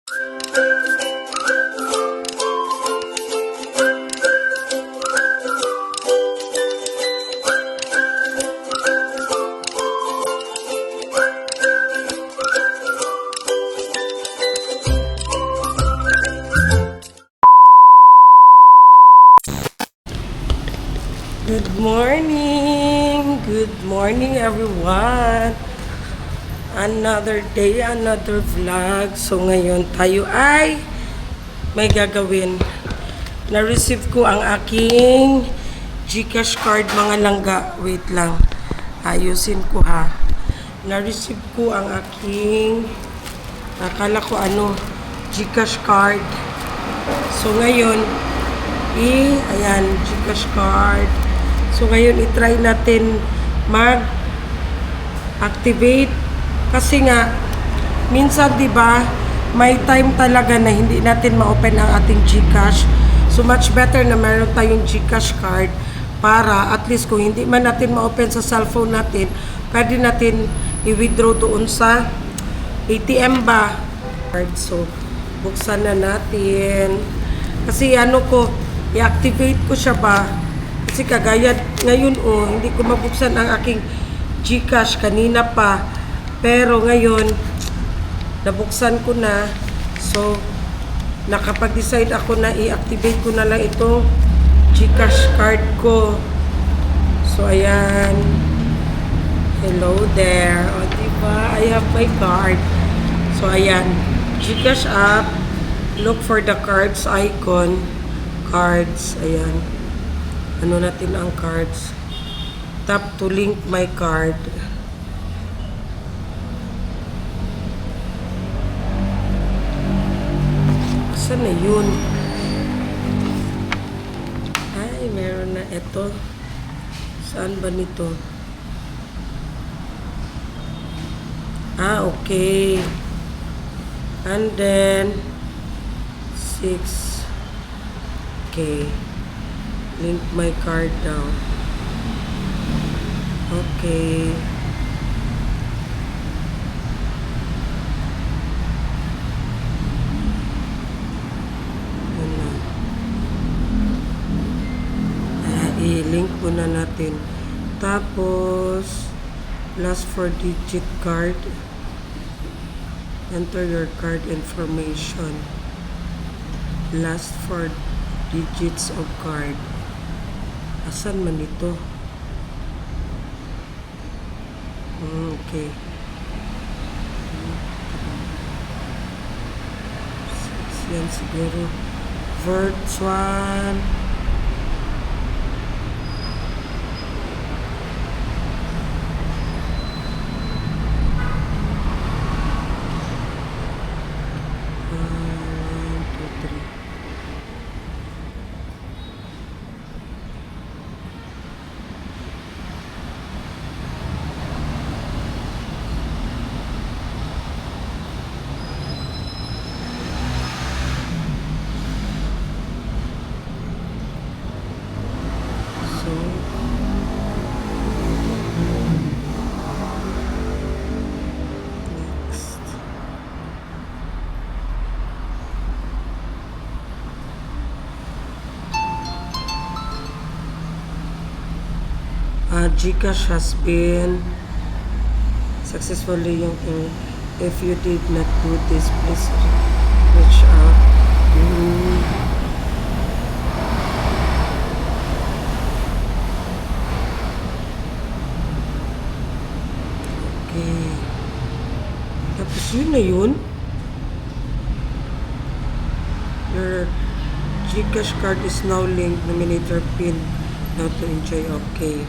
Good morning everyone. Another day, another vlog. So ngayon tayo ay may gagawin. Na-receive ko ang aking GCash card mga langga. Wait lang. Ayusin ko ha. Na-receive ko ang aking akala ko GCash card. So ngayon ayan, GCash card. So ngayon i-try natin mag-activate kasi nga minsan 'di ba may time talaga na hindi natin ma-open ang ating GCash. So much better na meron tayong GCash card para at least kung hindi man natin ma-open sa cellphone natin, pwede natin i-withdraw doon sa ATM ba. So buksan na natin. Kasi i-activate ko siya ba? Kasi kagaya ngayon hindi ko mabuksan ang aking GCash kanina pa. Pero ngayon, nabuksan ko na. So, nakapag-decide ako na i-activate ko na lang itong GCash card ko. So, ayan. Hello there. O, diba? I have my card. So, ayan. GCash app. Look for the cards icon. Cards. Ayan. Ano natin ang cards. Tap to link my card. Saan na yun? Ay, meron na ito. Saan ba nito? Okay. And then 6. Okay. Link my card daw. Okay. I-link muna natin. Tapos, last 4 digit card. Enter your card information. Last 4 digits of card. Asan man ito? Okay. Yan siguro. Virtual. GCash has been successfully if you did not do this, please reach out. Okay. Tapos yun na yun. Your GCash card is now linked. Nominate your PIN now to enjoy. Okay.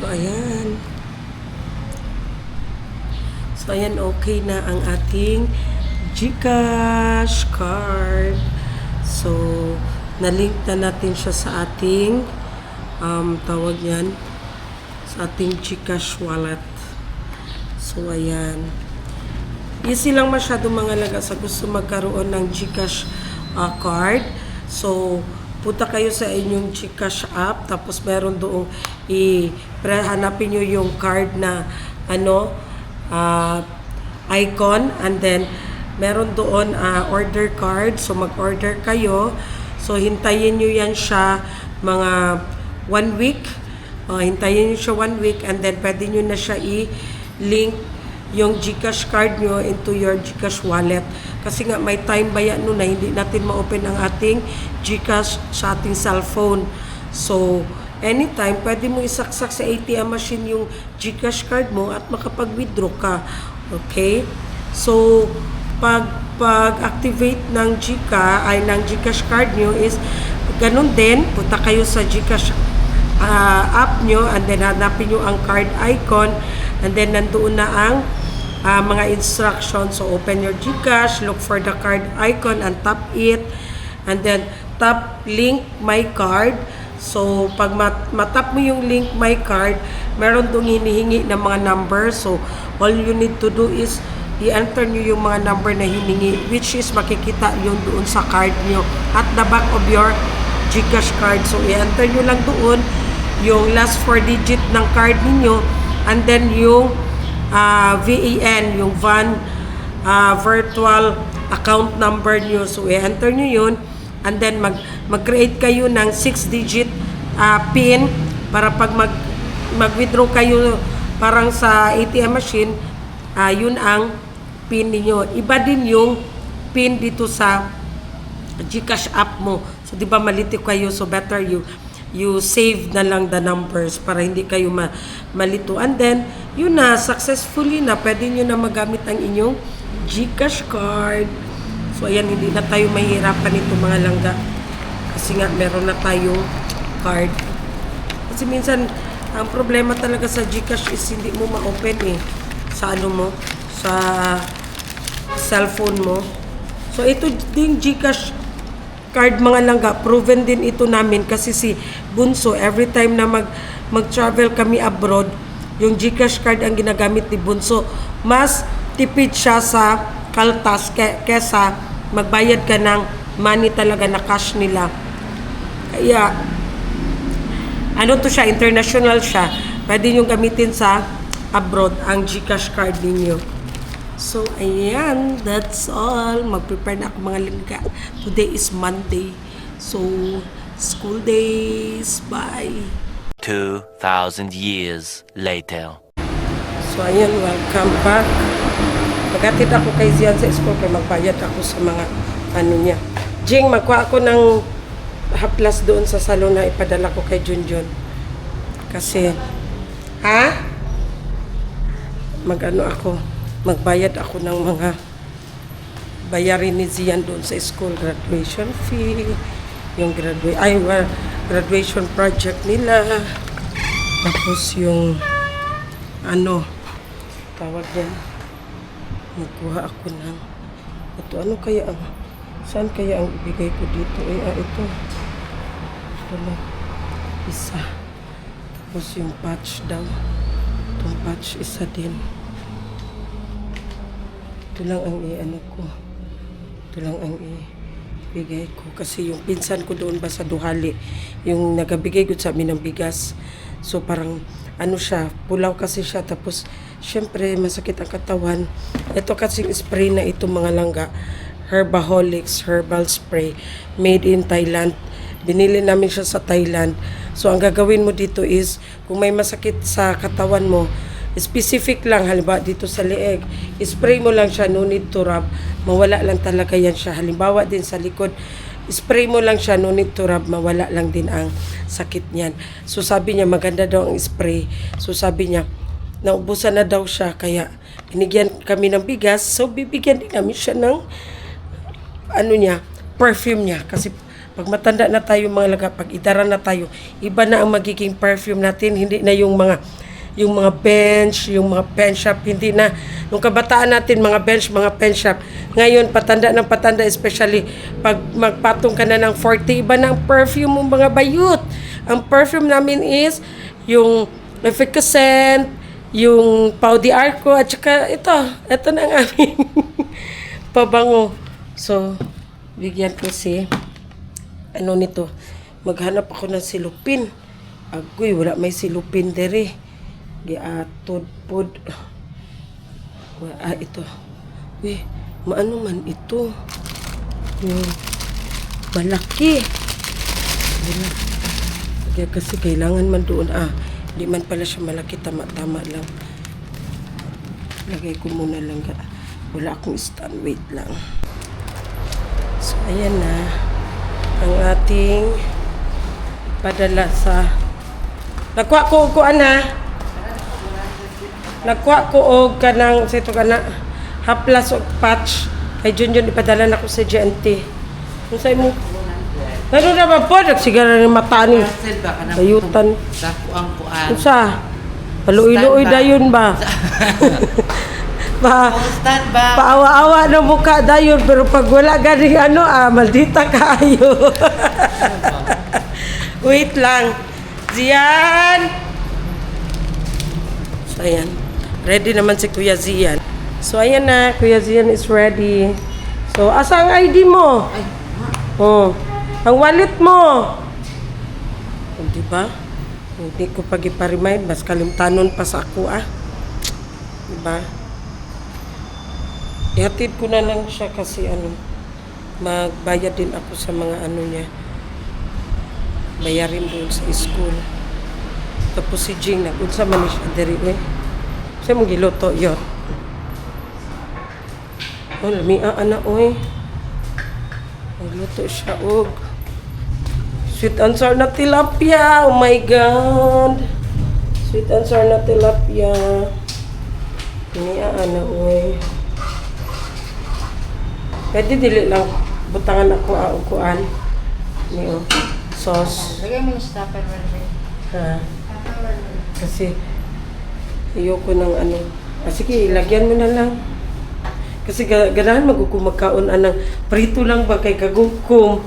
So, ayan. So, ayan, okay na ang ating GCash card. So, nalink na natin siya sa ating tawag yan, sa ating GCash wallet. So, ayan. Easy lang masyado mga laga sa gusto magkaroon ng GCash card. So, punta kayo sa inyong GCash app, tapos meron doong hanapin nyo yung card na icon, and then meron doon order card. So, mag-order kayo. So, hintayin nyo yan siya mga 1 week. Hintayin nyo siya 1 week, and then pwede nyo na siya i-link yung GCash card nyo into your GCash wallet. Kasi nga may time baya no na hindi natin ma-open ang ating GCash sa ating cellphone. So, anytime, pwede mo isaksak sa ATM machine yung GCash card mo at makapag-withdraw ka. Okay? So, pag-activate ng GCash card nyo is ganun din. Punta kayo sa GCash app nyo, and then hanapin nyo ang card icon, and then nandoon na ang mga instructions. So, open your GCash, look for the card icon and tap it, and then tap link my card. So, pag matap mo yung link my card, meron dong hinihingi ng mga number. So, all you need to do is i-enter nyo yung mga number na hiningi, which is makikita yung doon sa card nyo at the back of your GCash card. So, i-enter nyo lang doon yung last 4 digit ng card ninyo, and then yung VAN, yung virtual account number nyo. So, i-enter nyo yun, and then mag-create kayo ng 6-digit PIN para pag mag-withdraw kayo parang sa ATM machine, yun ang PIN ninyo. Iba din yung PIN dito sa GCash app mo. So, di ba malito kayo? So, better you save na lang the numbers para hindi kayo malito. And then, yun na, successfully na, pwede nyo na magamit ang inyong GCash card. So, ayan, hindi na tayo mahihirapan ito mga langga. Kasi nga, meron na tayong card. Kasi minsan, ang problema talaga sa GCash is hindi mo ma-open sa sa cellphone mo. So, ito ding GCash card mga langga, proven din ito namin kasi si Bunso, every time na mag-travel kami abroad, yung GCash card ang ginagamit ni Bunso. Mas tipid siya sa kaltas kesa magbayad ka ng money talaga na cash nila. Kaya, to siya, international siya. Pwede nyo gamitin sa abroad ang GCash card ninyo. So, ayan, that's all. Mag-prepare na ako mga lingga. Today is Monday. So, school days. Bye. 2,000 years later. So, ayan, welcome back. Pagkatid ako kay Zian sa school, kaya magbayad ako sa mga niya. Jing, magkuha ako ng haplas doon sa salon na ipadala ko kay Junjun. Kasi, magbayad ako ng mga bayarin ni Zian doon sa school, graduation fee, yung graduation project nila, tapos yung tawag yan, magkuha ako ng saan kaya ang ibigay ko dito? Ito lang, isa, tapos yung patch daw, itong patch isa din. Ito lang ang ito lang ang ibigay ko. Kasi yung pinsan ko doon ba sa Duhali, yung nagabigay ko sa amin ng bigas. So parang siya, pulaw kasi siya. Tapos syempre masakit ang katawan. Ito kasing spray na ito mga langga, Herbaholics herbal spray, made in Thailand. Binili namin siya sa Thailand. So ang gagawin mo dito is, kung may masakit sa katawan mo, specific lang, halimbawa dito sa leeg, spray mo lang siya, no need to rub, mawala lang talaga yan siya. Halimbawa din sa likod, spray mo lang siya, no need to rub, mawala lang din ang sakit niyan. So sabi niya, maganda daw ang spray. So sabi niya, naubusan na daw siya, kaya binigyan kami ng bigas. So bibigyan din namin siya ng perfume niya, kasi Pag matanda na tayo mga laga, pag idara na tayo, iba na ang magiging perfume natin, hindi na yung mga bench, yung mga pen shop, hindi na. Nung kabataan natin, mga bench, mga pen shop. Ngayon, patanda ng patanda, especially pag magpatong ka na ng 40, iba na ang perfume mo mga bayut. Ang perfume namin is yung efficacent, yung Pau de Arco, at saka ito na ang aming pabango. So, bigyan ko si, nito, maghanap ako ng silupin. Agoy, wala may silupin dere. Giatod pod. Ito. Uy, maano man ito? Malaki. Kaya kasi kailangan man doon. Hindi man pala siya malaki. Tama-tama lang. Lagay ko muna lang. Wala akong stand. Wait lang. So, ayan na. Ang ating padala sa... Nakuha ko Nakuha ko og kanang sa ito kana haplas og patch kay Junjun ipadala na ko sa GNT. Unsay mo? Ano na ba po nagsigara ni mata ni? Ayutan. Sa kuang kuan. Unsa? Paluoy-luoy dayon ba? Stand ba? Paawa-awa na mukha dayon pero pag wala ganing maldita kayo. Wait lang. Zian. So ayan. Ready naman si Kuya Zian. So, ayan na. Kuya Zian is ready. So, asa ang ID mo? Oh. Ang wallet mo. Oh, diba? Hindi ko pag iparemind. Mas kalimtanon pa sa ako, Diba? Ihatid ko na lang siya kasi magbayad din ako sa mga niya. Bayarin doon sa school. Tapos si Jing, unsa man ni siya diri, siya mong giluto yun. Lamia na, Nagluto siya, sweet and sour na tilapia. Oh my God. Sweet and sour na tilapia. Lamia na, Pwede dili lang. Butangan ako, kuan. Niyo, sauce. Lagay mo na sa Tupperware. Kasi ayoko ng sige, ilagyan mo na lang. Kasi ganahan magkaon ng prito lang ba kay kagugkom.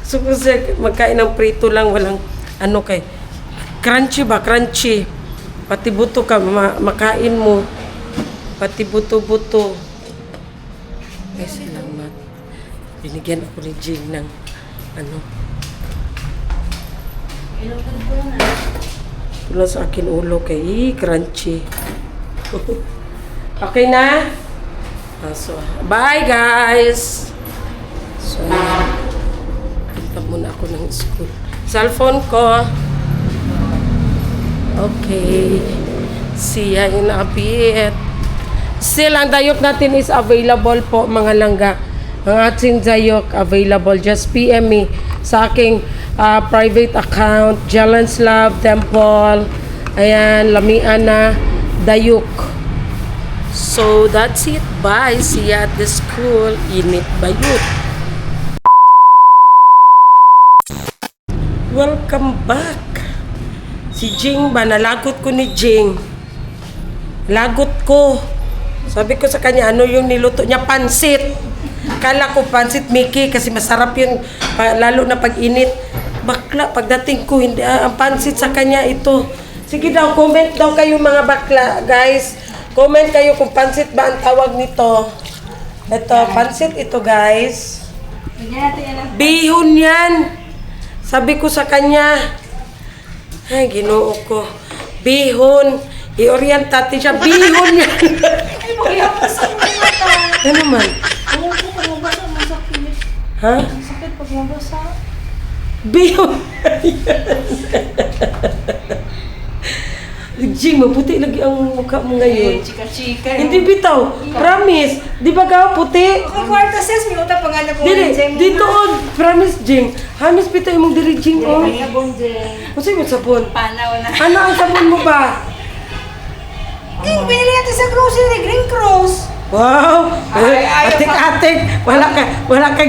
So kasi magkain ng prito lang, walang kay crunchy ba, crunchy. Pati buto ka makain mo. Pati buto-buto. Ay, salamat. Binigyan ako ni Jing ng wala sa akin ulo kay crunchy. Okay na? So, bye guys! So, punta muna ako ng school. Cellphone ko. Okay. See ya in a bit. Still, ang dayok natin is available po mga langga. Ang ating dayok available. Just PM me sa aking private account, Jalan's Love Temple. Ayan, Lamiana Dayuk. So, that's it. Bye. See ya at the school. Init bayut. Welcome back. Si Jing ba? Nalagot ko ni Jing. Lagot ko. Sabi ko sa kanya, yung niluto niya? Pansit. Kala ko pansit Mickey kasi masarap yun. Lalo na pag init. Bakla, pagdating ko, hindi, ang pansit sa kanya ito. Sige daw, comment daw kayo mga bakla, guys. Comment kayo kung pansit ba ang tawag nito. Ito, pansit ito, guys. Bihon yan. Sabi ko sa kanya, ay, ginoo ko. Bihon. I-orientate siya. Bihon yan. Ano man? Ha? Sakit pag mabasa. Bihon. Jing, maputi lagi ang mukha mo ngayon. Chika-chika. Hindi bitaw. Promise. Di ba ka puti? Okay, kwarta sis, may utang pangalan ko. Dili, dito on. Promise, Jing. Hamis bitaw imong diri, Jing. Sabon din. Kasi mo sabon. Panaw na. Ano ang sabon mo ba? King, binili natin sa grocery, Green Cross. Wow! Ay, ayaw Atik-atik! Wala ka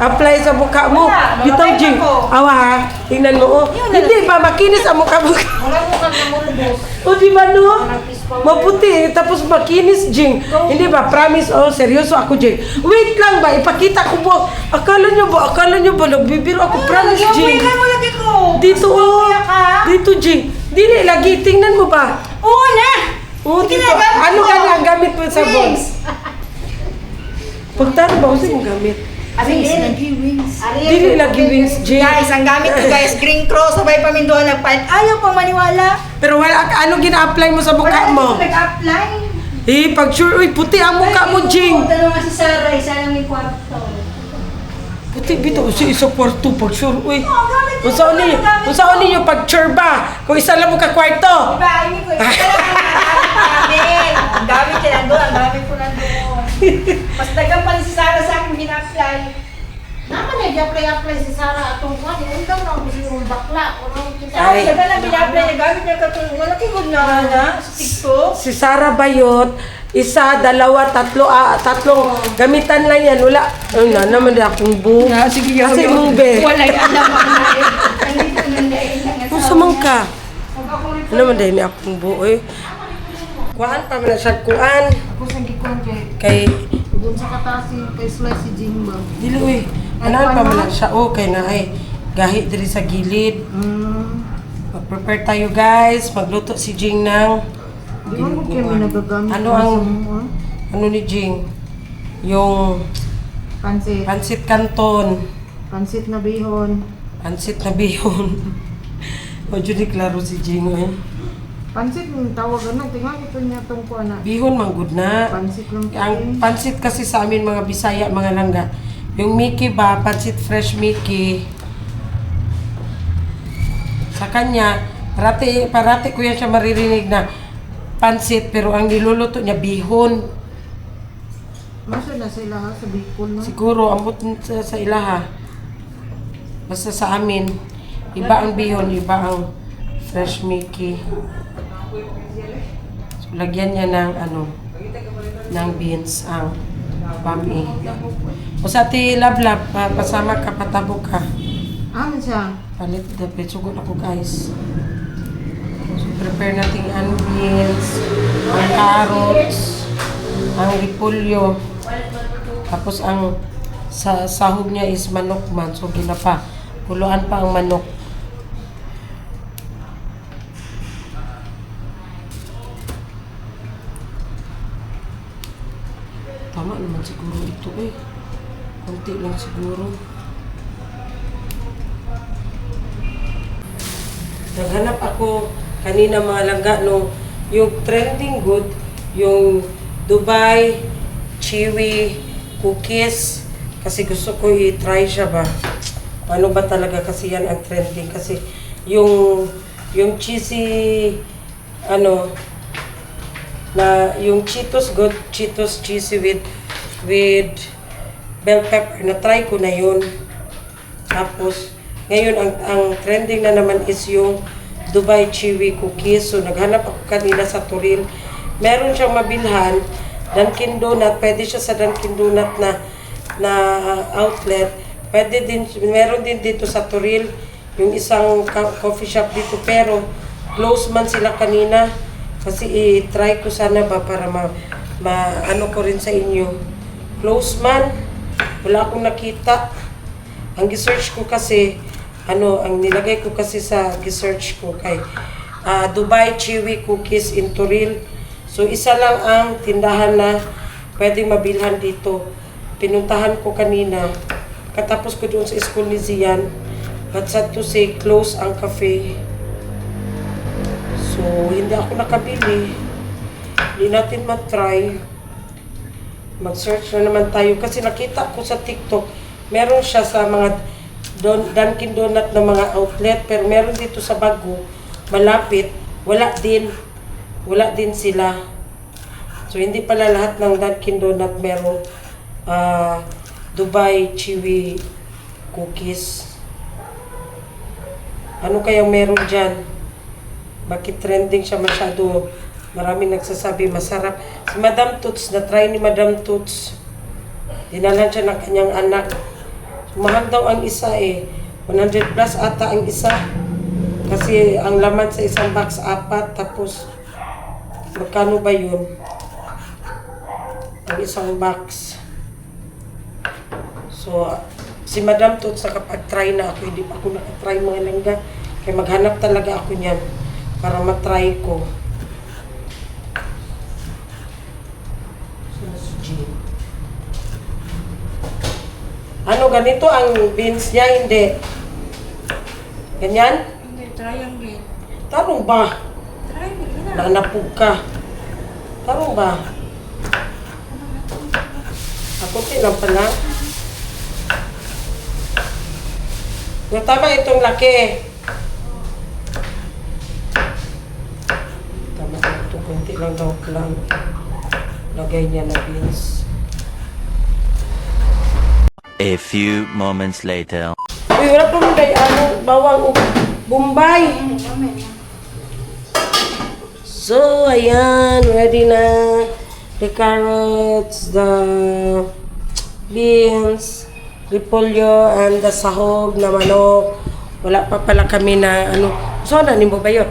apply sa mukha mo. Wala, Bitaw, mabait Jing. ako. Awa, ha? Tingnan mo, oh. Yun, Hindi ba, makinis ang mukha mo. Wala mo kang namulbos. O, di ba, no? Maputi, tapos makinis, Jing. Hindi ba, promise, oh, seryoso ako, Jing. Wait lang ba, ipakita ko po. Akala nyo ba, nagbibiro ako, promise, Jing. Kaya mo lagi ko. Dito, oh. Kaya ka? Dito, Jing. Dili, lagi, tingnan mo ba? Oo na! Oh, Sige dito. na, gamit Ano mo. ka ang gamit mo sa box? Wings. Pagtano ba, kasi mong gamit? Wings, lagi wings. Dili lagi wings, Jing. Guys, ang gamit ko guys, Green Cross, sabay paminduan nagpalit. Ayaw pang maniwala. Pero wala, ano gina-apply mo sa mukha mo? Wala nag-apply. Eh, pag sure, uy, puti ang mukha mo, Jing. Tanong nga si Sarah, isa lang yung kwarto. Puti, bito, isa kwarto, pag sure, uy. gamit Kung saan ninyo, pag sure ba? Kung isa lang mo ka kwarto. Diba, hindi ko, isa lang ang gamit. Ang gamit ko nandun, ang gamit ko nandun. Mas dagang pa si Sarah sa akin gina-apply. Naman nag-apply si Sarah atong kwan. Undang na ako siya yung bakla. Ay. Siya na lang gina-apply niya, gamit niya katulong. Malaki good na na sa TikTok. Si Sarah Bayot, isa, dalawa, tatlong gamitan lang yan. Wala, ay na naman na akong bu. Sige, Kasi mong be. Wala yung alam mo na Nandito na lang. Kung samang ka. Ano man dahil ni akong bu, eh. Kuhaan pa man na siya, kuhaan. Ako sa gikon Kay, kay doon sa katasi kay Slice si Jimba. dili, uy. Ano pa man na siya, oh, kay na ay. Gahi diri sa gilid. Mag-prepare tayo, guys. Magluto si Jing ng Di mo kami nagagamit. Ano ano ni Jing? Yung pansit. pansit canton. Pansit na bihon. Pansit na bihon. Medyo di klaro si Jing, eh. Pansit yung tawagan na. Tingnan ito niya itong kuwan na. Bihon, manggod na. Pansit lang Ang pansit kasi sa amin mga Bisaya, mga langga. Yung Mickey ba, pansit fresh Mickey. Sa kanya, parati ko yan siya maririnig na pansit, pero ang niluluto niya bihon. Masa na sila ha sa Bicol no? Siguro, ambot sa ilaha. Basta sa amin, iba ang bihon, iba ang fresh Mickey. So, lagyan niya ng ng beans ang pami. O sa ti lablab, pasama ka, patabok ka. Ano siya? Palit dapat, sugod ako guys. So, prepare natin ang beans, ang carrots, ang repolyo. Tapos ang sahog niya is manok man. So, ginapa. Kuluan pa ang manok. Tama naman siguro ito eh. Kunti lang siguro. Naghanap ako kanina mga langga no, yung trending good, yung Dubai Chewy cookies. Kasi gusto ko i-try siya ba. Ano ba talaga kasi yan ang trending. Kasi yung cheesy, na yung Cheetos good, Cheetos cheesy with bell pepper. Na-try ko na yun. Tapos, ngayon, ang trending na naman is yung Dubai Chewy cookies. So, naghanap ako kanina sa Turil. Meron siyang mabilhan, Dunkin Donut. Pwede siya sa Dunkin Donut na outlet. Pwede din, meron din dito sa Turil, yung isang coffee shop dito. Pero, close man sila kanina. Kasi i-try ko sana ba para ano ko rin sa inyo. Close man. Wala akong nakita. Ang research ko kasi, ang nilagay ko kasi sa research ko kay Dubai Chewy Cookies in Turil. So, isa lang ang tindahan na pwedeng mabilhan dito. Pinuntahan ko kanina. Katapos ko doon sa school ni Zian. But sad to say, close ang cafe. So, hindi ako nakabili. Hindi natin matry. Mag-search na naman tayo. Kasi nakita ko sa TikTok, meron siya sa mga Dunkin Donut na mga outlet, pero meron dito sa Bago, malapit, wala din sila. So, hindi pala lahat ng Dunkin Donut merong Dubai Chewy cookies. Ano kayang meron dyan? Bakit trending siya masyado Marami nagsasabi masarap. Si Madam Toots, na-try ni Madam Toots. Dinalan siya ng kanyang anak. Mahal daw ang isa eh. 100 plus ata ang isa. Kasi ang laman sa isang box, 4. Tapos, magkano ba yun? Ang isang box. So, si Madam Toots, nakapag-try na ako. Hindi pa ako nakatry mga langga. Kaya maghanap talaga ako niyan para matry ko. Ano, ganito ang beans niya? Hindi. Ganyan? Hindi, triangle. Tarong ba? Triangle na. Nanapog ka. Tarong ba? Ako lang pala. Yung tama itong laki. Tama ito, kunti lang daw lang. Lagay niya na beans. A few moments later. Uy, wala pa mga ano, bawang o Bombay. So, ayan, ready na. The carrots, the beans, repolyo, and the sahog na manok. Wala pa pala kami na ano. So, na nimbo ba yun?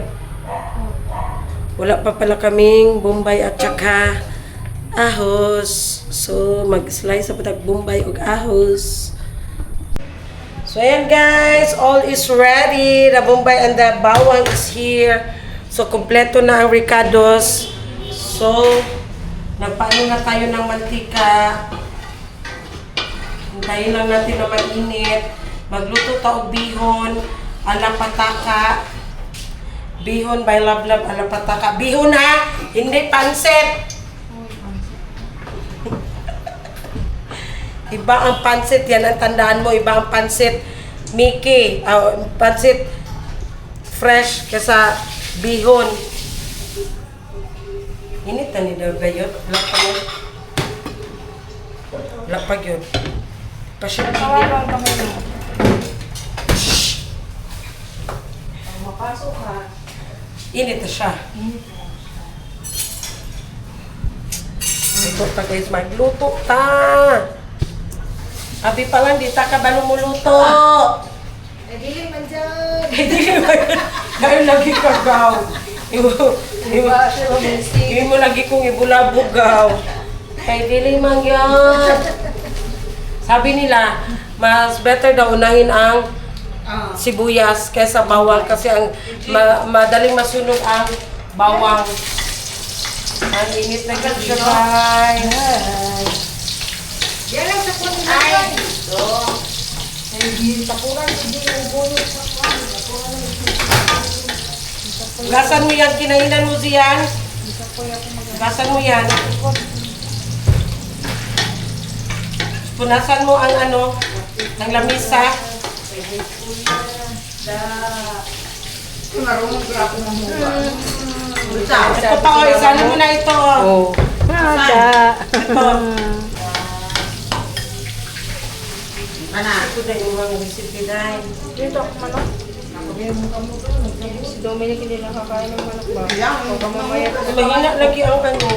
Wala pa pala kaming Bombay at saka ahos. So, mag-slice sa patag Bombay ug ahos. So, ayan guys, all is ready. The Bombay and the bawang is here. So, kompleto na ang ricados. So, nagpaano na tayo ng mantika. Hintayin lang natin na mag-init. Magluto tayo bihon, ala pataka. Bihon by Love Love, ala pataka. Bihon ha, hindi pansit. Iba ang pansit, yan ang tandaan mo. Iba ang pansit Mickey, pansit fresh kesa bihon. Init na ni daw ba yun? Wala pa yun. Wala pa yun. Pasyente. Kawalan kami na. Mapasok ha. Init na siya. Ito ta guys, magluto ta. Abi pa lang, di ta ka ba lumuluto? Eh, dili man dyan. Dahil lagi ka gaw. Hindi mo lagi kong ibulabog gaw. Kay dili man yan. Sabi nila, mas better daw unahin ang sibuyas kaysa bawang kasi ang madaling masunog ang bawang. Ang init na siya, guys. Yan lang sa kunin na Ay, yan. ito. Tapuran, hindi yung bunot sa kunin. Tapuran lang yung Gasan mo yan, kinainan mo siyan. Gasan mo yan. Punasan mo ang ano, ang lamisa. Marunong ko ako ng mukha. Ito pa, o, isali mo na ito. Oh. Ito. Ito na yung mga recipe dahil. Dito ako manok. Si Dominic hindi nakakain ng manok ba? O kamamaya ko. Mahina lagi ang ano.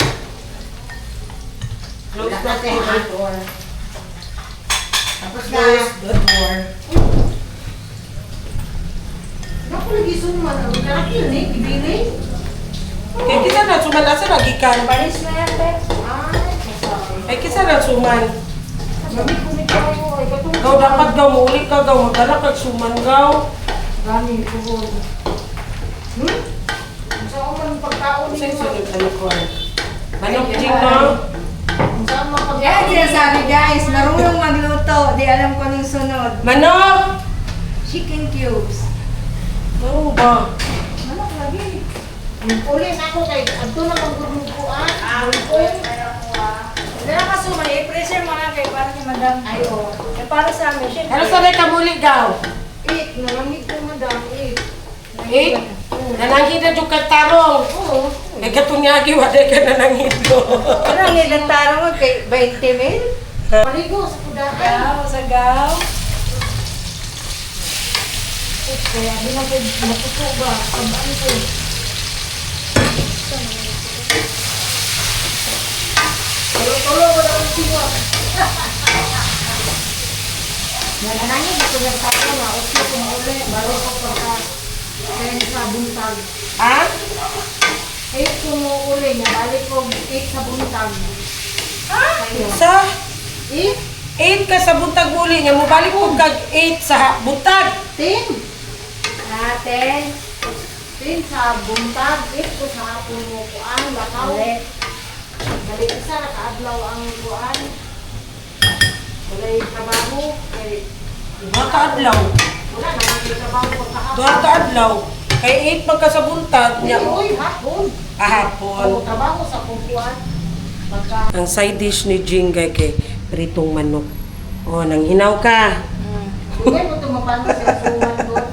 Close natin ang door. Tapos na. Close the door. Naku, lagi suman. Ang karaki yun eh, bibili. Kaya kita na suman, asa lagi ka? Panis na yan, Bex. Ay, masarap. Kaya kita na suman. Sabi ko ni Kayo, ay katong Gaw dapat gaw, muli ka gaw, magdala kag suman gaw. Gani, puhon. Sa man pagkaon Kasi niyo. sunod ano ko. Manok jing no? Saan man pagkaon Yan sinasabi guys, marunong magluto. Di alam ko anong sunod. Manok! Chicken cubes. Ano ba? Manok lagi. Uli na ako kay adto na magbubukuan. Hindi na kasuma, i-pressure mo na kay para kay madam. Ayo. Eh para sa amin, syempre. Ano sa ka muli gaw? Eat, nalamig ko madam, eat. Eh? Nanangid na yung katarong. Oo. Eh katunyagi, wala ka nanangid ko. Ano ang ilataro mo kay 20 mil? Paligo sa kudahan. Gaw, sa gaw. Kaya binagay naputo ba? Pabaan ko. Tulo mo na ang siwa. Nanangin ako yung tayo na usyo kung uli. Baro ko pagka sa buntag. Ha? 8 kung uli niya. Balik ko 8 sa buntag. Sa 8? 8 ka sa buntag muli nga mo balik ko kag 8 sa buntag. 10. 10 sa buntag. 8 ko sa hapon mo kuan. Lakaw. Balik isa nakaadlaw ang kuan. Walay trabaho. Duha ka adlaw. Wala naman yung trabaho ko sa hapon. Duha ka adlaw. Kay 8 man ka sa buntag nya mo Uy, hapon. kahapon. Ako trabaho sa kukuan. Pagka Ang side dish ni Jingay kay pritong manok. Oh, nang hinaw ka. Hindi mo tumapano sa suwan doon.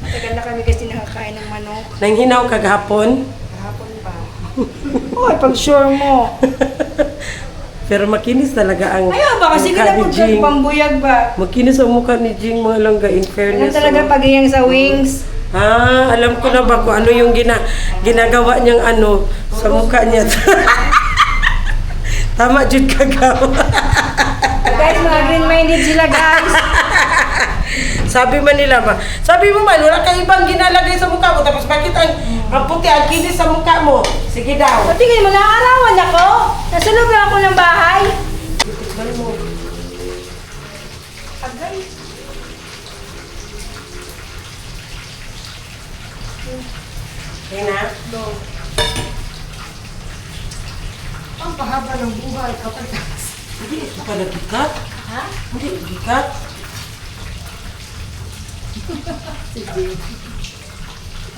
Matagal na kami kasi nakakain ng manok. Nang hinaw ka gahapon. Kahapon pa. Uy, pag sure mo. Pero makinis talaga ang Ayaw ba? Kasi mukha ka ni na Jing. pambuyag ba? Makinis ang mukha ni Jing mga langga in Ano fairness. talaga oh. pagiyang sa wings? Ah, alam ko na ba kung ano yung ginagawa niyang ano sa mukha niya. Tama jud kagawa. Guys, mga green-minded sila guys. Sabi man nila ba? Sabi mo man, wala kang ibang ginalagay sa mukha mo. Tapos bakit ang puti, ang kinis sa mukha mo? Sige daw. Patingin mo, naarawan ako. Nasulog na ako ng bahay. Tikman mo. Agay. Yan na. ang pahaba ng buhay kapag Hindi ito pala gikat. ha? Hindi gikat.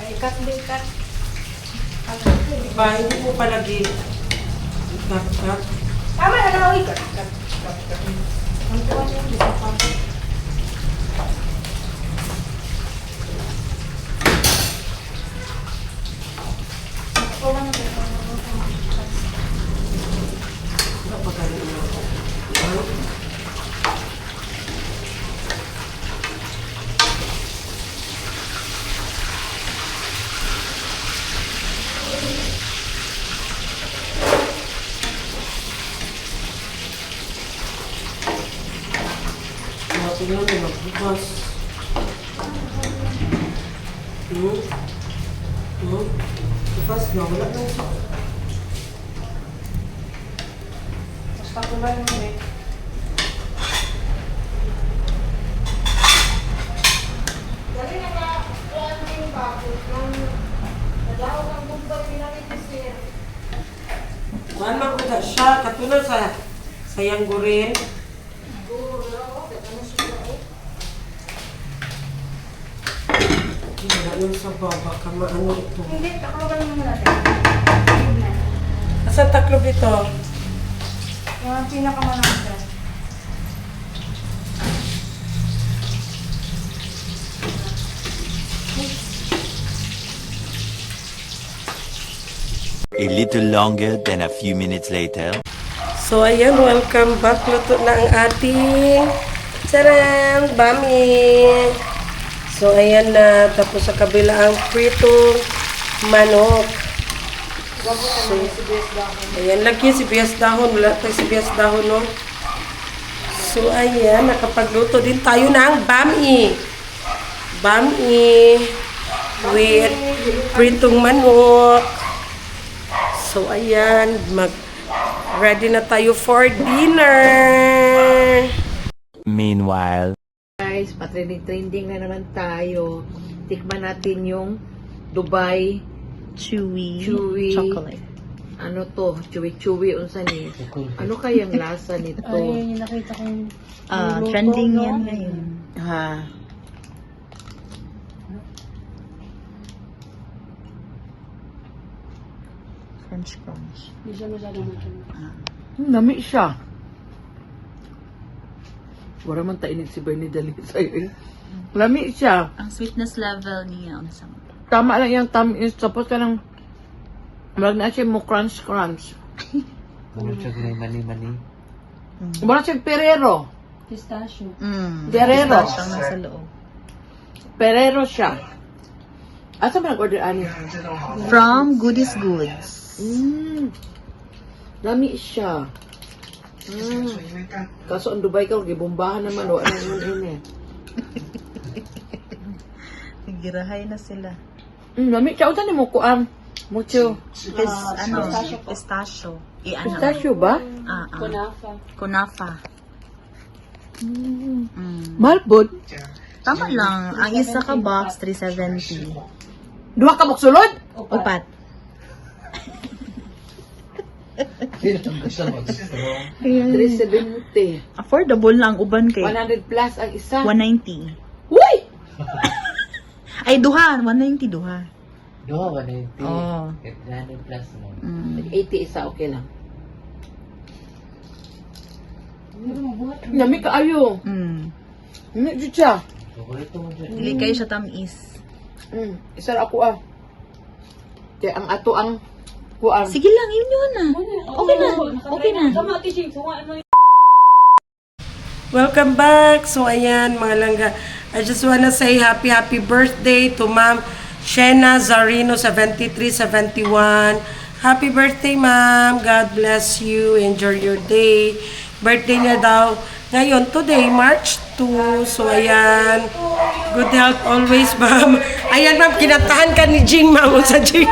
Ay, cut, cut. Diba, hindi mo pala gikat. Tama na lang, ikat. Ang tuwan yung isa pa. Ano pa ganun mo? Ano? Tingnan mo, magbukas. Bukas na, wala nang sa. Mas pakulan mo eh. Dali na ka, kuan yung bakit ng nadaw ng buntag pinanitisir. Kuhan man ko na siya, katulad sa sayang gurin. Guro na ako, ano siya eh. Wala nang sa baba, kamaano ito. Hindi, takloban mo natin. Asan taklob ito? Yung pinakamalaki dyan. A little longer than a few minutes later. So ayan, welcome back. Luto na ang ating charan, bami. So ayan na, tapos sa kabila ang pritong manok. So, ayan, lagyan sibuyas dahon. Wala tayo sibuyas dahon, no? So ayan, nakapagluto din tayo ng bami. Bami with pritong manok. So ayan, ready na tayo for dinner. Meanwhile, Guys, patrending-trending na naman tayo. Tikman natin yung Dubai Chewy, Chewy. chocolate. Ano to? Chewy-chewy unsa ni? Ano kayang lasa nito? Ayun yung nakita ko yung Trending yan ngayon. Ha? French crunch. hindi siya masyadong matulog. Nami siya. Wala man tainit si Bernie Dali sa'yo eh. Lami siya. Ang sweetness level niya, ang sama. Tama lang yung tamis. Tapos ka ng wala na siya mo crunch. Ano siya mani-mani? Wala siya Ferrero. Pistachio. Ferrero. Siyang nasa loob. Ferrero siya. Asa ba nag-order ani? From Goodies Goods. Dami siya. Kaso ang Dubai ka, gibombahan naman. Wala naman yun eh. Nagirahay na sila. Dami siya. Unsan mo kuan? Mucho. Pistachio. Pistachio ba? Kunafa. Mahal po. Tama lang. Ang isa ka box, 370. Duha ka buksulod? Upat. 370. Affordable lang ang uban kay 100 plus ang isa. 190. Uy! Ay, duha. 190 duha. Duha ba na yung Oo. 100 plus mo. 80 isa, okay lang. Dami ka ayo. Dami dyan siya. Paborito mo dyan. Dili kayo siya tamis. Isa ra ako ah. Kaya ang ato ang kuan. Sige lang, yun na. Okay na. Okay na. Welcome back! So ayan mga langga, I just wanna say happy birthday to Ma'am Shena Zarino 7371. Happy birthday ma'am! God bless you. Enjoy your day. Birthday niya daw ngayon, today, March 2. So ayan, good health always ma'am. Ayan ma'am, kinatahan ka ni Jing ma'am sa Jing.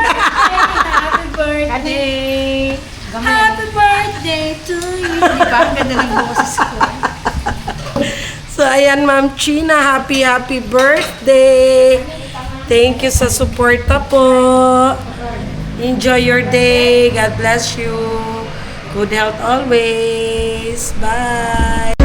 Birthday! Happy birthday to you. Diba? Ang ganda ng boses ko. So, ayan, Ma'am China, happy birthday! Thank you sa suporta po. Enjoy your day. God bless you. Good health always. Bye!